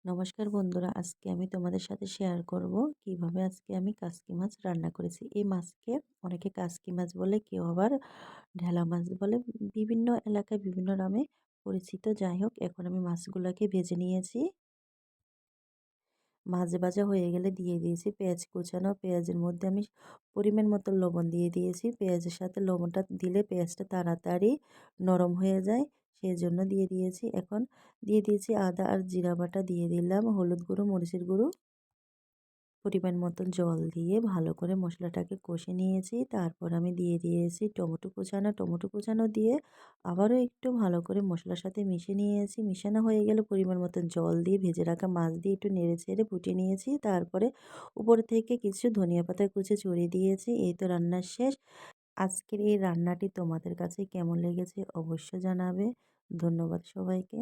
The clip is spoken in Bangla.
নমস্কার বন্ধুরা, আজকে আমি তোমাদের সাথে শেয়ার করব কিভাবে আজকে আমি কাসকি মাছ রান্না করেছি। এই মাছকে অনেকে কাসকি মাছ বলে, কেউ আবার ঢেলা মাছ বলে। বিভিন্ন এলাকায় বিভিন্ন নামে পরিচিত। যাই হোক, এখন আমি মাছগুলোকে ভেজে নিয়েছি। মাছ ভাজা হয়ে গেলে দিয়ে দিয়েছি পেঁয়াজ কুচানো। পেঁয়াজের মধ্যে আমি পরিমাণ মতো লবণ দিয়ে দিয়েছি। পেঁয়াজের সাথে লবণটা দিলে পেঁয়াজটা তাড়াতাড়ি নরম হয়ে যায়, সেই জন্য দিয়ে দিয়েছি। এখন দিয়ে দিয়েছি আদা আর জিরা বাটা, দিয়ে দিলাম হলুদ গুঁড়ো, মরিচের গুঁড়ো, পরিমাণ মতন জল দিয়ে ভালো করে মশলাটাকে কষে নিয়েছি। তারপর আমি দিয়ে দিয়েছি টমেটো কুচানো দিয়ে আবারও একটু ভালো করে মশলার সাথে মিশিয়ে নিয়েছি। মিশানো হয়ে গেলে পরিমাণ মতন জল দিয়ে ভেজে রাখা মাছ দিয়ে একটু নেড়ে ছেড়ে ফুটিয়ে নিয়েছি। তারপরে উপর থেকে কিছু ধনিয়া পাতা কুচি ছড়িয়ে দিয়েছি। এই তো রান্না শেষ। আজকের এই রান্নাটি তোমাদের কাছে কেমন লেগেছে অবশ্যই জানাবে। ধন্যবাদ সবাইকে।